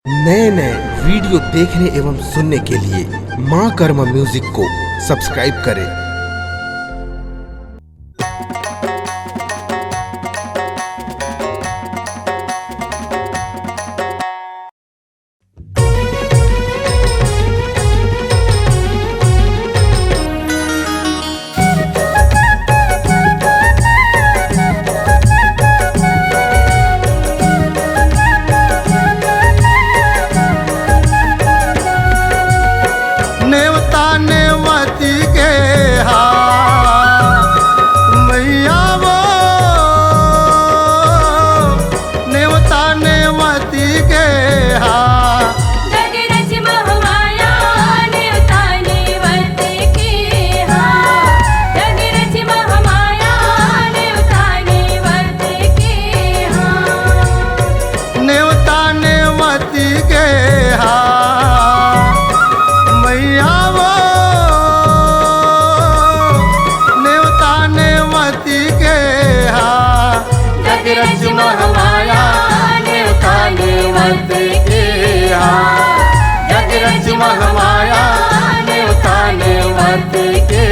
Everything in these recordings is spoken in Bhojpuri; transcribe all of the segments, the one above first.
नए नए वीडियो देखने एवं सुनने के लिए माँ कर्मा म्यूजिक को सब्सक्राइब करें। नेवता नेवती के मैया वो नेवता नेवती के जगरज महमाया नेवता नेवती के जगरज महमाया नेवता नेवती के नेवता नेवती के मैया वो नेवता नेवती के जगरज महमाया नेवता नेवती के जगरज महमाया नेवता नेवती के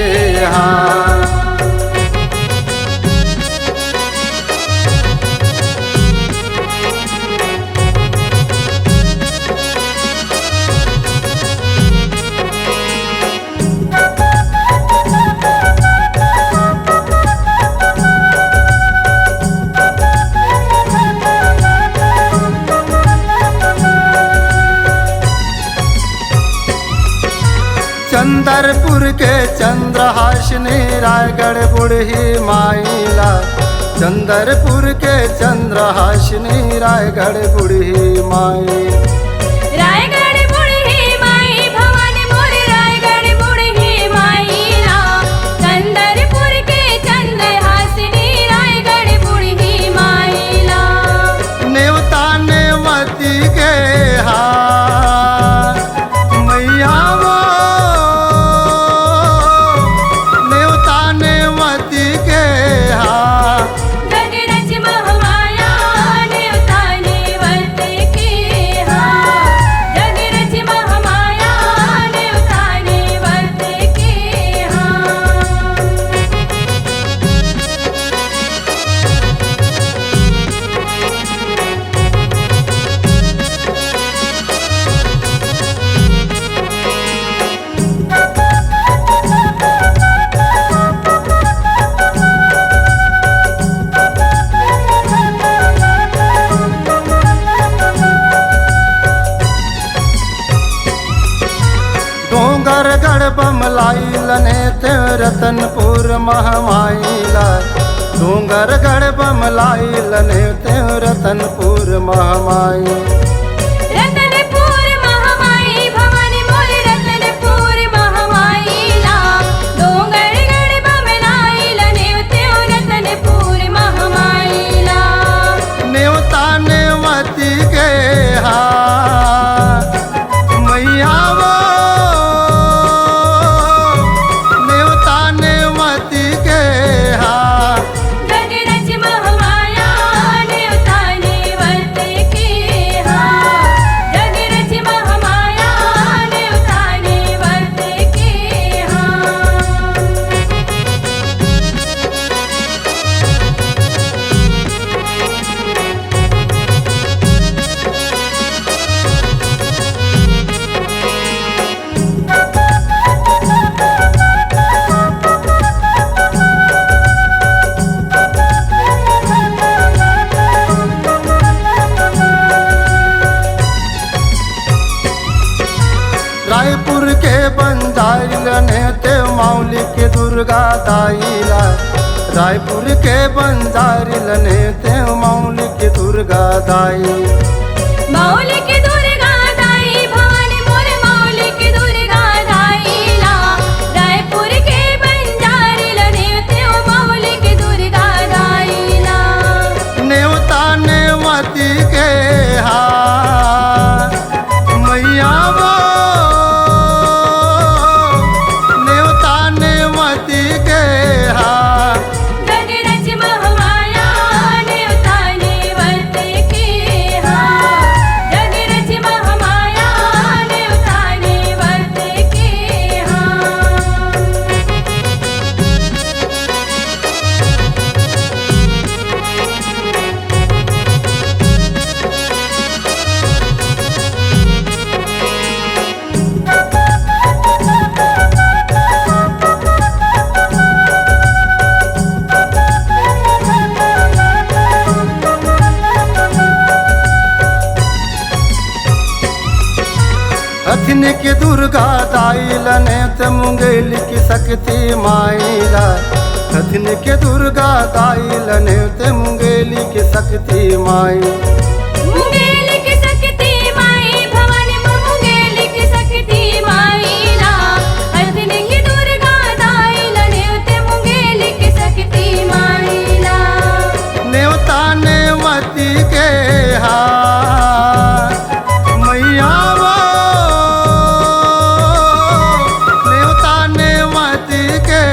चंदरपुर के चंद्रहासिनी रायगढ़ बुढ़ी माइला चंदरपुर के चंद्रहासिनी रायगढ़ बुढ़ी माई रायगढ़ बुढ़ी माई भवन मोर रायगढ़ बुढ़ी माईला चंदरपुर के चंद्रहासिनी रायगढ़ बुढ़ी माईला नेवता नेवती के मैया वो नेवता नेवती के जगरज महमाया नेवता नेवती के जगरज महमाया नेवता नेवती के डोंगरगढ़ बमलाइल ने ते रतनपुर महमाइला डोंगरगढ़ बमलाइल ने ते रतनपुर महमाई रतनपुर महमाई भवन मोर रतनपुर महमाईला डोंगरगढ़ बमलाइल नेवते रतनपुर महमाईला नेवता नेवती के मैया वो नेवता नेवती के जगरज महमाया नेवता नेवती के जगरज महमाया नेवता नेवती के रायपुर के बंजाइल ने ते मौली के दुर्गा दाइला रायपुर के बंजारिल ने ते मौली के दुर्गा दाई मौलिक दुर्गा दाई भवन मोर मौलिक दुर्गा दाईला रायपुर के बंजारिल नेवते मौलिक दुर्गा दाईला नेवता नेवती के मैया वो नेवता नेवती के जगरज महमाया नेवता नेवती के जगरज अथिन की दुर्गा दाइलने ते मुंगेली की शक्ति माइला अथिन की दुर्गा दाइलने ते मुंगेली की शक्ति माई मुंगेली की शक्ति माई भवानी मुंगेली की शक्ति माईला अथिन की दुर्गा दाइलने ते मुंगेली की शक्ति माईला नेवता नेवती के मैया वो नेवता नेवती के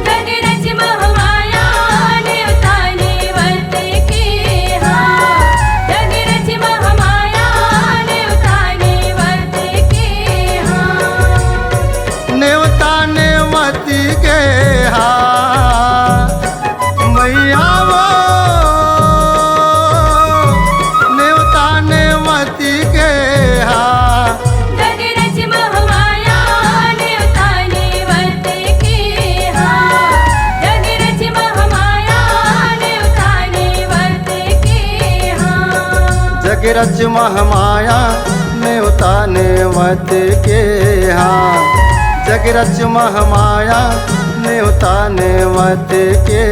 जगरज महमाया नेवता नेवत के जगरज महमाया नेवता नेवत के नेवता नेवती के मैया वो नेवता नेवती के जगरज महमाया नेवता नेवत के जगरज महमाया नेवता नेवत के जगरज महमाया नेवता नेवत के जगरज महमाया नेवता नेवत के